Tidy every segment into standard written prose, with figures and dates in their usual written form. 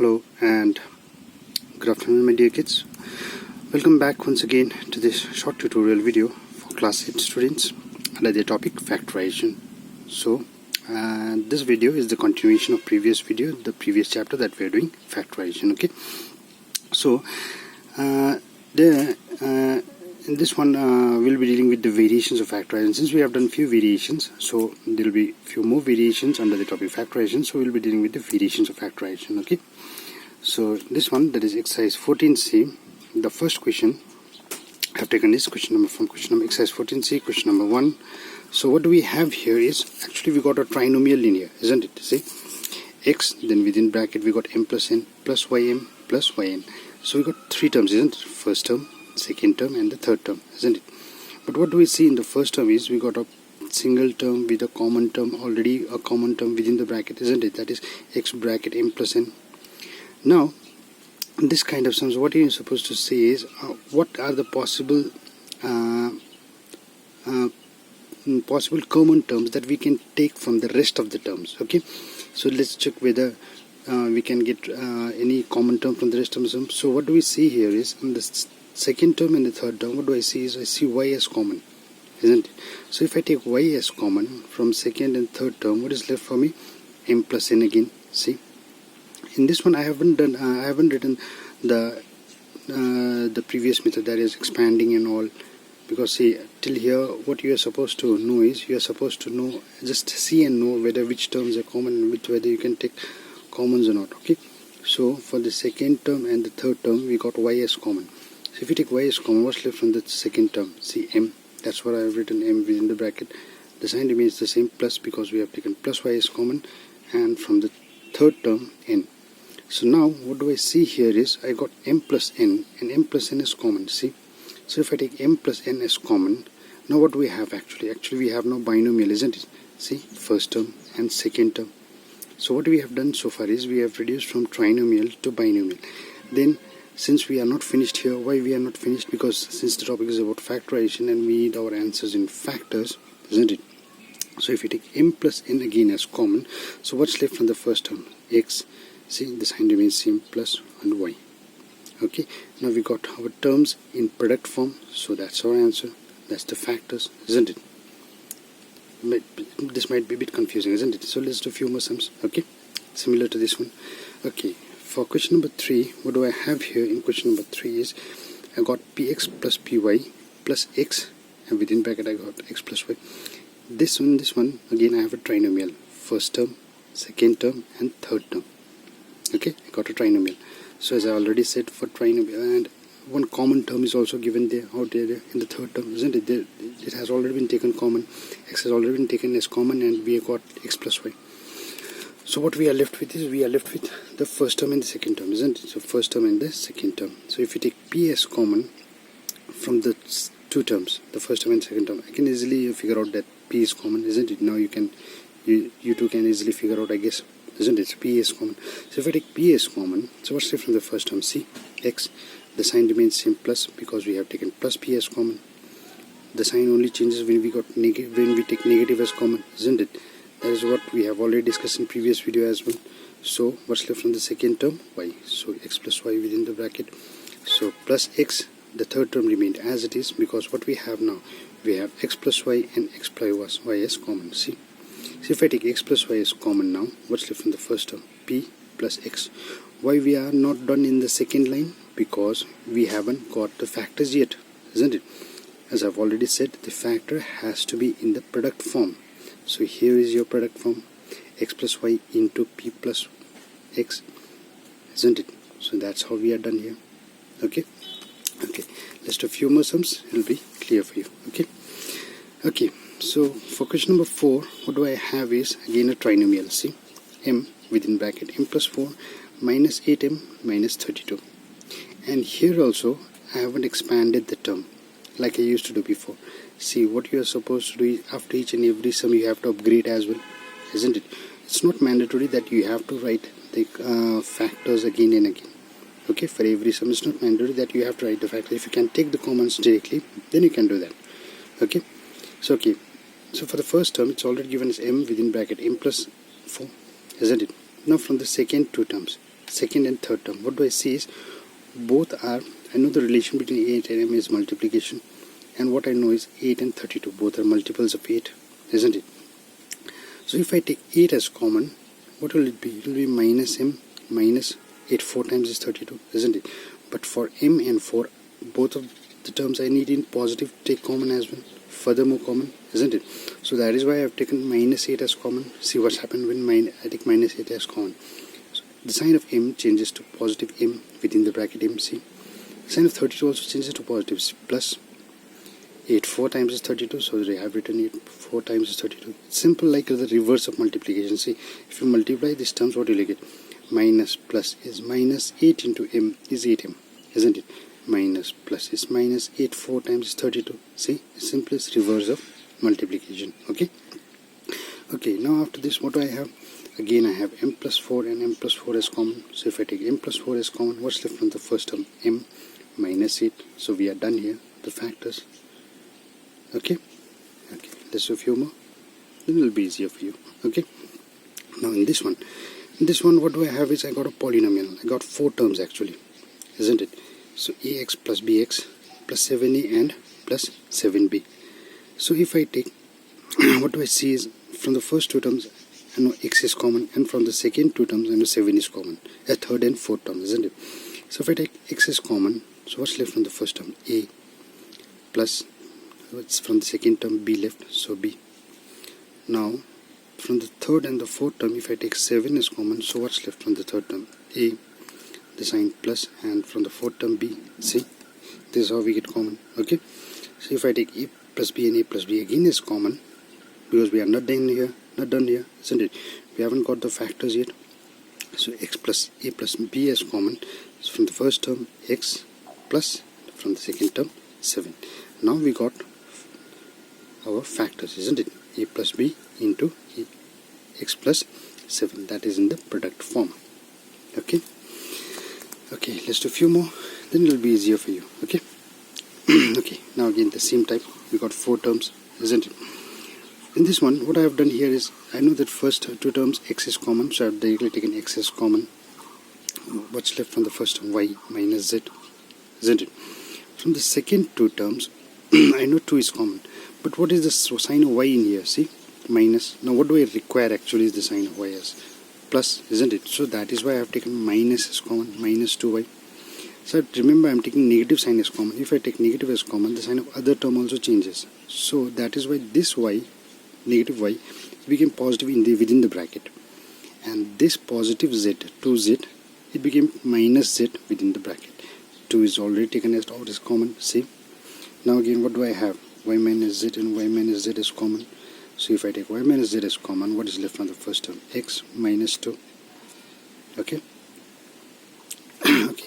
Hello and good afternoon my dear kids. Welcome back once again to this short tutorial video for class 8 students under the topic factorization. So this video is the continuation of previous video, the previous chapter that we are doing, factorization. Okay, so in this one we'll be dealing with the variations of factorization. Since we have done few variations, so there will be few more variations under the topic factorization, so we'll be dealing with the variations of factorization. Okay, so this one, that is exercise 14c, the first question I have taken is question number exercise 14c, question number 1. So what do we have here is, actually we got a trinomial linear, isn't it? See, x, then within bracket we got m plus n plus ym plus yn. So we got three terms, isn't it? First term, second term and the third term, isn't it? But what do we see in the first term is we got a single term with a common term, already a common term within the bracket, isn't it? That is x bracket m plus n. Now in this kind of sums, what you're supposed to say is what are the possible common terms that we can take from the rest of the terms. Okay, so let's check whether we can get any common term from the rest of the terms. So what do we see here is, in the second term and the third term, what do I see is I see y as common, isn't it? So if I take y as common from second and third term, what is left for me? M plus n again. See, in this one I haven't written the previous method, that is expanding and all, because see, till here what you are supposed to know is, you are supposed to know, just see and know whether which terms are common and whether you can take commons or not. Okay, so for the second term and the third term we got y as common. So if you take y as common, what's left from the second term? See, m, that's what I have written, m within the bracket. The sign remains the same, plus, because we have taken plus y as common, and from the third term n. So now what do I see here is I got m plus n, and m plus n is common. See, so if I take m plus n as common, now what do we have actually? Actually we have now binomial, isn't it? See, first term and second term. So what we have done so far is we have reduced from trinomial to binomial. Then since we are not finished here, why we are not finished? Because since the topic is about factorization and we need our answers in factors, isn't it? So if you take m plus n again as common, so what's left from the first term? X, see, the sign remains same, plus and y. Okay, now we got our terms in product form, so that's our answer. That's the factors, isn't it? This might be a bit confusing, isn't it? So let's do a few more sums. Okay, similar to this one. Okay, for question number 3, what do I have here in question number 3 is I got px plus py plus x, and within bracket I got x plus y. This one again I have a trinomial, first term, second term and third term. Okay, I got a trinomial. So as I already said, for trinomial, and one common term is also given there out there in the third term, isn't it? It has already been taken common, x has already been taken as common, and we have got x plus y. So what we are left with is, we are left with the first term and the second term, isn't it? So first term and the second term. So if you take p as common from the two terms, the first term and second term, I can easily figure out that p is common, isn't it? Now you two can easily figure out, I guess, isn't it? So p is common. So if I take p as common, so what's left from the first term? See, x, the sign remains same, plus, because we have taken plus p as common. The sign only changes when we take negative as common, isn't it? That is what we have already discussed in previous video as well. So what's left from the second term? Y. So x plus y within the bracket. So plus x, the third term remained as it is, because what we have now, we have x plus y and x plus y as common. See, so if I take x plus y as common now, what's left from the first term? P plus x. Why we are not done in the second line? Because we haven't got the factors yet, isn't it? As I've already said, the factor has to be in the product form. So here is your product form, x plus y into p plus x, isn't it? So that's how we are done here. Okay, let's do a few more sums, it'll be clear for you. Okay, so for question number 4, what do I have is again a trinomial. See, m within bracket m plus 4 minus 8m minus 32, and here also I haven't expanded the term like I used to do before. See, what you are supposed to do is after each and every sum you have to upgrade as well, isn't it? It's not mandatory that you have to write the factors again and again. Okay, for every sum it's not mandatory that you have to write the factors. If you can take the commons directly, then you can do that. Okay, so for the first term it's already given as m within bracket m plus 4, isn't it? Now from the second two terms, second and third term, what do I see is both are, I know the relation between 8 and m is multiplication, and what I know is 8 and 32 both are multiples of 8, isn't it? So if I take 8 as common, what will it be? It will be minus m minus 8. 4 times is 32, isn't it? But for m and 4, both of the terms I need in positive take common as well, furthermore common, isn't it? So that is why I have taken minus 8 as common. See what's happened when I take minus 8 as common. So the sign of m changes to positive m within the bracket m. See, the sign of 32 also changes to positive plus 8. 4 times is 32, so I have written 8. 4 times is 32. It's simple like the reverse of multiplication. See, if you multiply these terms, what will you get? Minus plus is minus 8 into m is 8m, isn't it? Minus plus is minus 8. 4 times is 32. See, it's simplest reverse of multiplication. Okay. Okay, now after this, what do I have? Again, I have m plus 4 and m plus 4 as common. So if I take m plus 4 as common, what's left from the first term? M minus 8. So we are done here, the factors. Okay. Okay, let's do a few more. Then it will be easier for you. Okay. Now in this one, what do I have is I got a polynomial. I got 4 terms actually, isn't it? So ax plus bx plus 7a and plus 7b. So if I take, what do I see is from the first 2 terms, I know x is common, and from the second 2 terms, I know 7 is common. A third and fourth term, isn't it? So if I take x is common, so what's left from the first term? A plus, it's from the second term, b left, so b. Now, from the third and the fourth term, if I take 7 is common, so what's left from the third term? A, the sign plus, and from the fourth term, b. See, this is how we get common. Okay. So if I take a plus b and a plus b again is common, because we are not done here, isn't it? We haven't got the factors yet. So x plus a plus b is common. So from the first term, x plus, from the second term, 7. Now we got our factors, isn't it? A plus b into x plus 7. That is in the product form. Okay. Okay, let's do a few more. Then it will be easier for you. Okay. Okay. Now again the same type. We got 4 terms, isn't it? In this one, what I have done here is I know that first 2 terms x is common, so I have directly taken x as common. What's left from the first term? Y minus z, isn't it? From the second 2 terms, I know 2 is common. But what is the sign of y in here? See, minus. Now what do I require actually is the sign of y as plus, isn't it? So that is why I have taken minus as common, minus 2y. So remember, I am taking negative sign as common. If I take negative as common, the sign of other term also changes. So that is why this y, negative y, became positive within the bracket. And this positive z, 2z, it became minus z within the bracket. 2 is already taken as out as common. See? Now again, what do I have? Y minus z and y minus z is common. So if I take y minus z as common, what is left from the first term? X minus 2. Okay? Okay.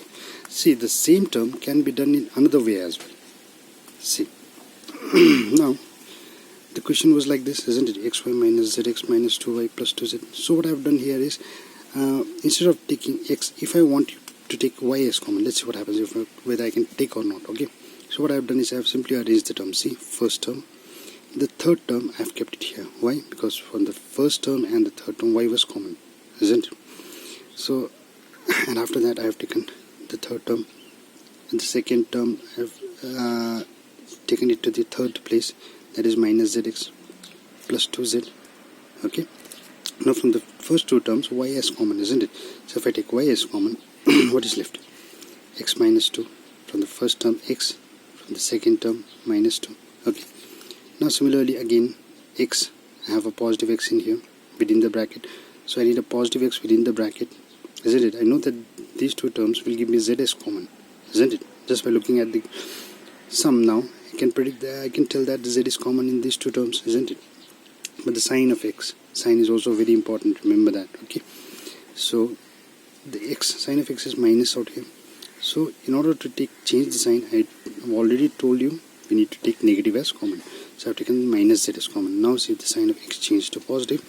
See, the same term can be done in another way as well. See. Now, the question was like this, isn't it? xy minus zx minus 2y plus 2z. So what I have done here is, instead of taking x, if I want you to take y as common, let's see what happens, whether I can take or not. Okay. So what I have done is I have simply arranged the term. See, first term. The third term I have kept it here. Why? Because from the first term and the third term y was common, isn't it? So, and after that I have taken the third term, and the second term I have taken it to the third place, that is minus zx plus 2z. Okay. Now from the first 2 terms, y is common, isn't it? So if I take y as common, what is left? X minus 2. From the first term, x. From the second term, minus 2. Okay. Now similarly again, x, I have a positive x in here within the bracket. So I need a positive x within the bracket, isn't it? I know that these 2 terms will give me z as common, isn't it? Just by looking at the sum now, I can predict that, I can tell that z is common in these 2 terms, isn't it? But the sign of x, sign is also very important, remember that. Okay. So the x, sign of x is minus out here. So in order to change the sign, I have already told you we need to take negative as common. So I have taken minus z as common. Now see, the sign of x changed to positive,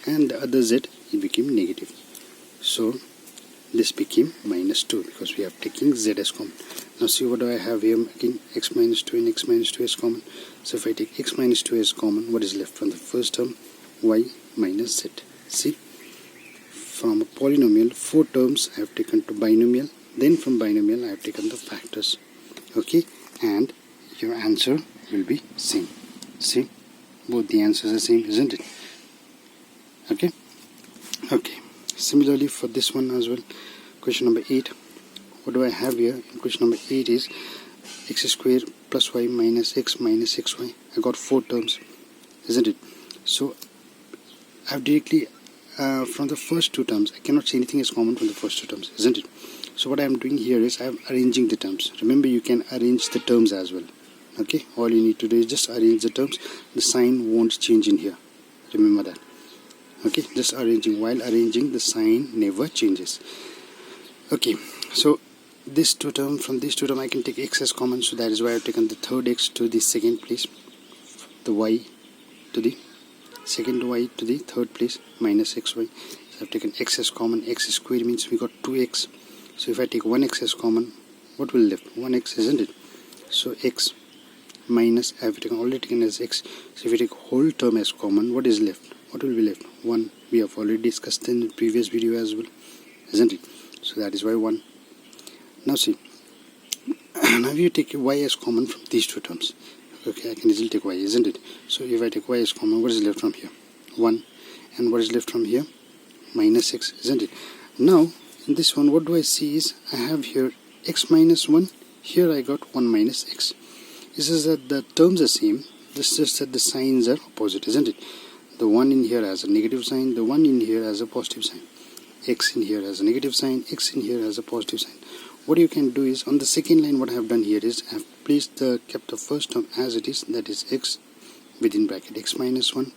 and the other z, it became negative. So this became minus 2 because we have taken z as common. Now see, what do I have here? Again, x minus 2 and x minus 2 as common. So if I take x minus 2 as common, what is left from the first term? Y minus z. See? from a polynomial 4 terms I have taken to binomial, then from binomial I have taken the factors. Okay, and your answer will be same. See, both the answers are same, isn't it? Okay. Similarly for this one as well, question number 8. What do I have here? In question number 8 is x squared plus y minus x minus xy. I got 4 terms, isn't it? So I have directly from the first 2 terms, I cannot say anything is common from the first 2 terms, isn't it? So what I am doing here is I am arranging the terms. Remember, you can arrange the terms as well. Okay, all you need to do is just arrange the terms. The sign won't change in here. Remember that. Okay, just arranging. While arranging, the sign never changes. Okay, so this 2 term, from these 2 terms I can take x as common, so that is why I have taken the third x to the second place, the y to the second y to the third place, minus xy. So I have taken x as common. X squared means we got 2x. So if I take 1x as common, what will left? 1x, isn't it? So x minus, I have already taken as x. So if you take whole term as common, what is left? What will be left? 1. We have already discussed in the previous video as well, isn't it? So that is why 1. Now see, now you take y as common from these 2 terms. Okay, I can easily take y, isn't it? So if I take y as common, what is left from here? 1. And what is left from here? Minus x, isn't it? Now in this one, what do I see is I have here x minus 1. Here I got 1 minus x. This is that the terms are same. This is just that the signs are opposite, isn't it? The one in here has a negative sign, the one in here has a positive sign. X in here has a negative sign, x in here has a positive sign. What you can do is, on the second line, what I have done here is I have kept the first term as it is, that is x within bracket x minus 1.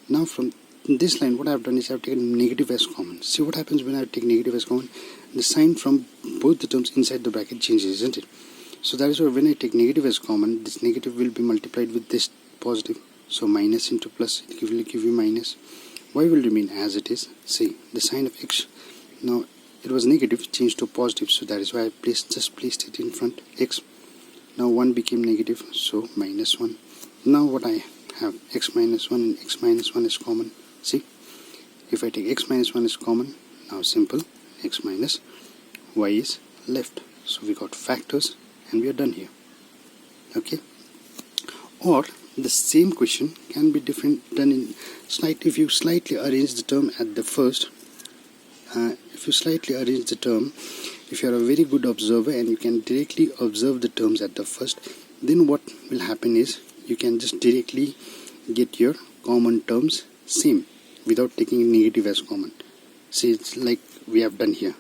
Now from this line, what I have done is I have taken negative as common. See what happens when I take negative as common? The sign from both the terms inside the bracket changes, isn't it? So that is why when I take negative as common, this negative will be multiplied with this positive. So minus into plus, it will give you minus. Y will remain as it is. See, the sign of x, now it was negative, changed to positive, so that is why I just placed it in front, x. Now 1 became negative, so minus 1. Now what I have, x minus 1 and x minus 1 is common. See, if I take x minus 1 is common, now simple, x minus y is left. So we got factors and we are done here. Okay, or the same question can be done in slightly, if you slightly arrange the term at the first. If you slightly arrange the term, if you are a very good observer and you can directly observe the terms at the first, then what will happen is you can just directly get your common terms same without taking negative as common. See, it's like we have done here.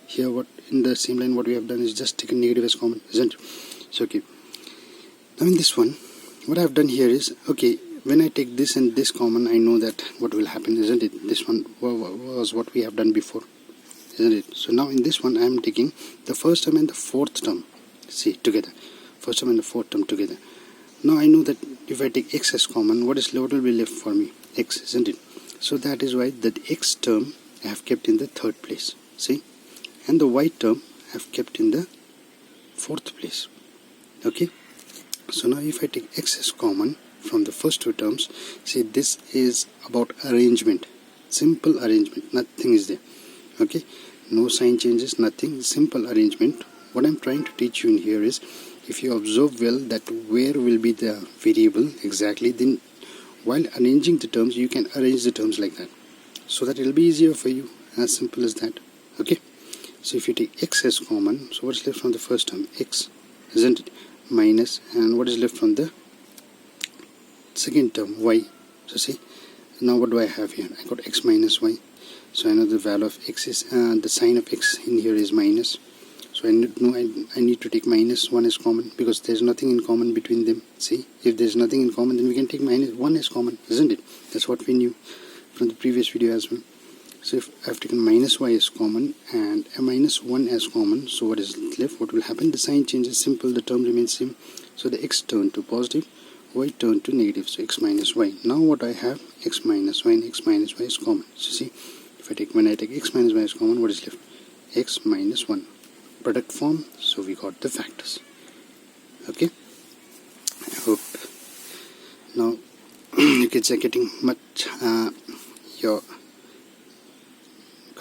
Here, what in the same line, what we have done is just taken negative as common, isn't it? So okay. Now in this one, what I have done here is, okay, when I take this and this common, I know that what will happen, isn't it? This one was what we have done before, isn't it? So now in this one, I am taking the first term and the fourth term, see, together. First term and the fourth term together. Now I know that if I take x as common, what will be left for me? X, isn't it? So that is why that x term I have kept in the third place, see? And the y term I have kept in the fourth place. Okay? So now if I take x as common from the first 2 terms, see, this is about arrangement, simple arrangement, nothing is there. Okay, no sign changes, nothing, simple arrangement. What I'm trying to teach you in here is, if you observe well that where will be the variable exactly, then while arranging the terms you can arrange the terms like that, so that it will be easier for you, as simple as that. Okay, so if you take x as common, so what's left from the first term? X, isn't it? Minus, and what is left from the second term? Y. So see, now what do I have here? I got x minus y. So I know the value of x is, the sign of x in here is minus. So I need to take minus 1 as common, because there's nothing in common between them. See, if there's nothing in common, then we can take minus 1 as common, isn't it? That's what we knew from the previous video as well. So if I've taken minus y as common and a minus 1 as common, so what is left? What will happen? The sign changes, simple, the term remains same. So the x turned to positive, y turned to negative, so x minus y. Now what I have, x minus y and x minus y is common. So see, when I take x minus y as common, what is left? X minus 1. Product form, so we got the factors. Okay, I hope now you kids are getting much your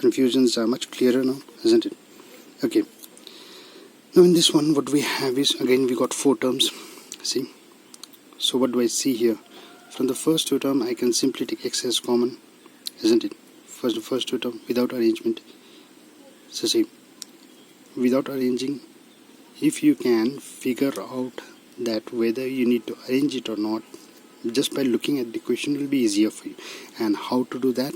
confusions are much clearer now, isn't it? Okay, now in this one what we have is, again we got 4 terms. See, so what do I see here? From the first 2 term I can simply take x as common, isn't it? First 2 term without arrangement. So see, without arranging, if you can figure out that whether you need to arrange it or not, just by looking at the question will be easier for you. And how to do that?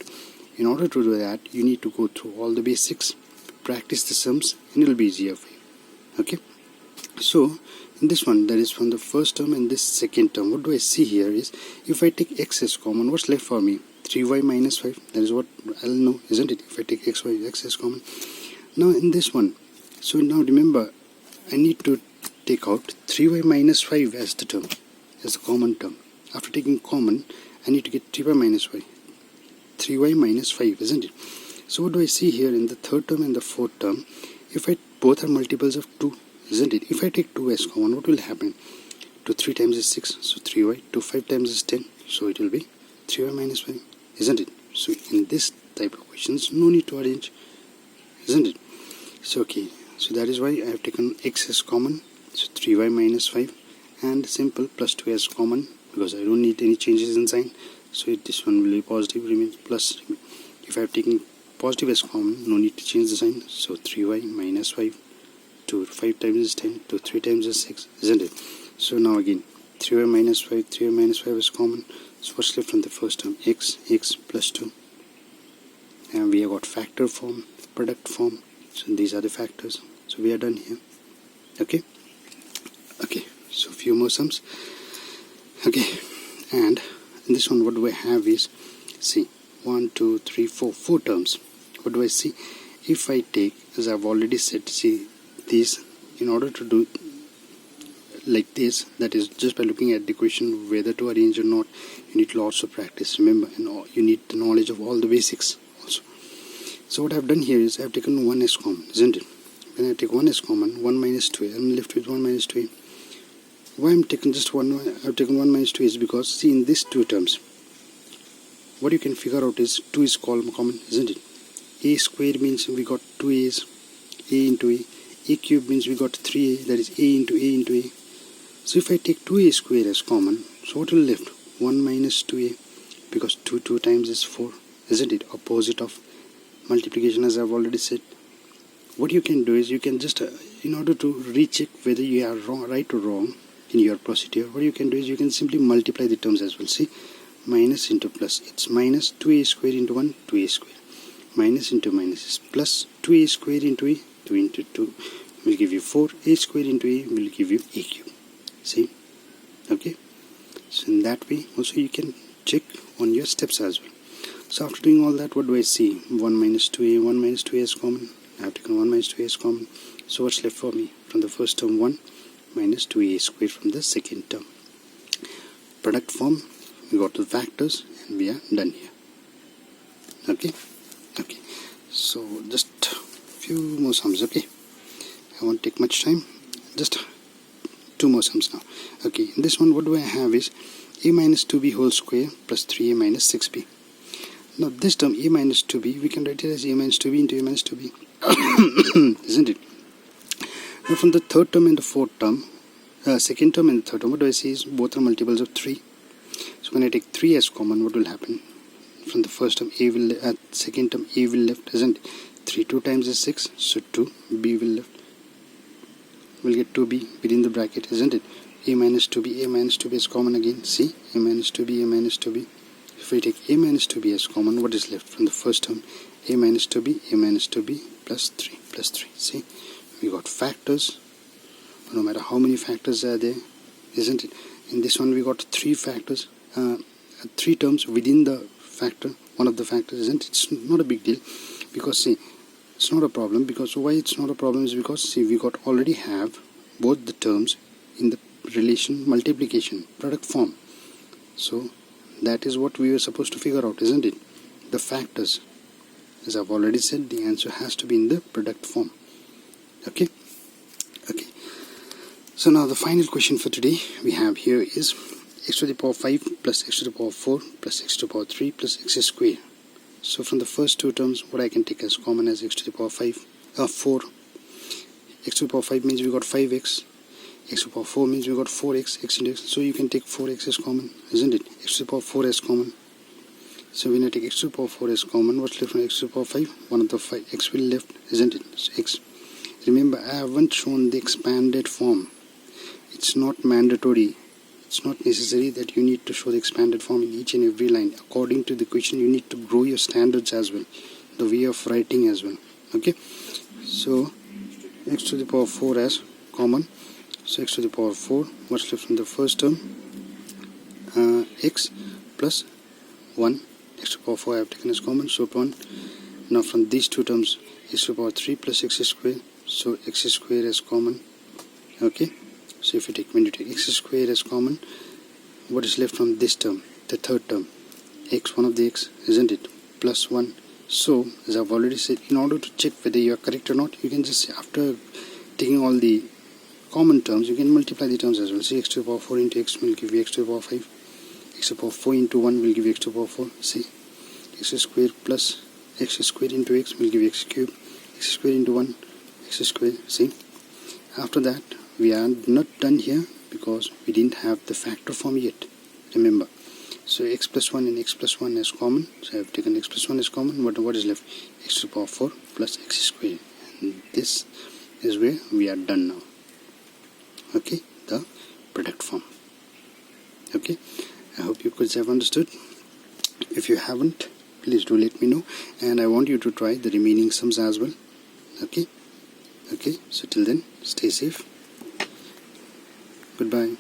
In order to do that, you need to go through all the basics, practice the sums, and it will be easier for you. Okay, so in this one, that is from the first term and this second term, what do I see here is, if I take x as common, what's left for me? 3y minus 5. That is what I'll know, isn't it? If I take x as common. Now in this one, so now remember, I need to take out 3y minus 5 as the term, as the common term. After taking common, I need to get 3y minus y. 3y minus 5, isn't it? So what do I see here in the third term and the fourth term? If both are multiples of 2, isn't it? If I take 2 as common, what will happen? 2 3 times is 6, so 3y. 2 5 times is 10, so it will be 3y minus 5, isn't it? So in this type of questions, no need to arrange, isn't it? So okay, so that is why I have taken x as common, so 3y minus 5, and simple plus 2 as common, because I don't need any changes in sign, so this one will be positive, remains plus. If I have taken positive as common, no need to change the sign, so 3y minus 5, 2 5 times is 10, 2 3 times is 6, isn't it? So now again, 3y minus 5, 3y minus 5 is common, so what's left from the first term? X plus 2, and we have got factor form, product form, so these are the factors, so we are done here. Okay, so few more sums. Okay, and in this one what do I have is, see, 1 2 3 4 terms. What do I see? If I take, as I've already said, see, these, in order to do like this, that is just by looking at the question whether to arrange or not, you need lots of practice, remember, and you need the knowledge of all the basics also. So what I've done here is I've taken 1 as common, isn't it? When I take 1 as common, 1 minus 2a, I'm left with 1 minus 2a. Why I'm taking just 1, I've taken 1 minus 2 is because, see, in these 2 terms, what you can figure out is 2 is common, isn't it? A square means we got 2 a's, a into a. A cube means we got 3a, that is a into a into a. So if I take 2a square as common, so what will left? 1 minus 2a, because 2 times is 4, isn't it? Opposite of multiplication, as I've already said. What you can do is, you can just, in order to recheck whether you are right or wrong in your procedure, what you can do is you can simply multiply the terms as well. See, minus into plus, it's minus 2a square into 1, 2a square. Minus into minus is plus 2a square into a, 2 into 2 will give you 4, a square into a will give you a cube. See, okay, so in that way also you can check on your steps as well. So after doing all that, what do I see? 1 minus 2a, 1 minus 2a is common. I have taken 1 minus 2a is common, so what's left for me? From the first term, 1 minus 2a square from the second term. Product form, we got the factors, and we are done here. Okay, so just few more sums. Okay, I won't take much time, just 2 more sums now. Okay, in this one what do I have is a minus 2b whole square plus 3a minus 6b. Now this term a minus 2b, we can write it as a minus 2b into a minus 2b, isn't it? Now from the third term and the fourth term, second term and the third term, what do I see is both are multiples of 3. So when I take 3 as common, what will happen? From the first term a will, second term a will left, isn't it? 3 2 times is 6, so 2b will left. We'll get 2b within the bracket, isn't it? A minus 2b is common again. See, a minus 2b. If we take a minus 2b as common, what is left from the first term? A minus 2b plus 3. See, we got factors. No matter how many factors are there, isn't it? In this one we got 3 factors, 3 terms within the factor, one of the factors, isn't it? It's not a big deal, because see, it's not a problem. Because why it's not a problem is because, see, we got already have both the terms in the relation multiplication product form. So that is what we were supposed to figure out, isn't it? The factors. As I've already said, the answer has to be in the product form. Okay. So now the final question for today we have here is x to the power 5 plus x to the power 4 plus x to the power 3 plus x square. So from the first two terms, what I can take as common as x to the power 4. X to the power 5 means we got 5x. X to the power 4 means we got 4x, x into x. So you can take 4x as common, isn't it? X to the power 4 as common. So when I take x to the power 4 as common, what's left from x to the power 5? 1 of the 5 x will left, isn't it? So x. Remember, I haven't shown the expanded form. It's not mandatory. It's not necessary that you need to show the expanded form in each and every line. According to the question, you need to grow your standards as well, the way of writing as well. Okay, so x to the power 4 as common. So x to the power 4, what's left from the first term? X plus 1. X to the power 4 I have taken as common, so 1. Now from these two terms, x to the power 3 plus x square. So x square as common. Okay, so if you take, when you take x square as common, what is left from this term, the third term? X, 1 of the x, isn't it? Plus 1. So as I've already said, in order to check whether you are correct or not, you can just, after taking all the common terms, you can multiply the terms as well. See, x to the power 4 into x will give you x to the power 5. X to the power 4 into 1 will give you x to the power 4. See, x square plus x square into x will give you x cube. X square into 1, x square. See, after that we are not done here because we didn't have the factor form yet, remember. So x plus 1 and x plus 1 is common. So I have taken x plus 1 as common. What is left? X to the power 4 plus x square. And this is where we are done now. Okay, the product form. Okay, I hope you guys have understood. If you haven't, please do let me know, and I want you to try the remaining sums as well. Okay, so till then, stay safe. Goodbye.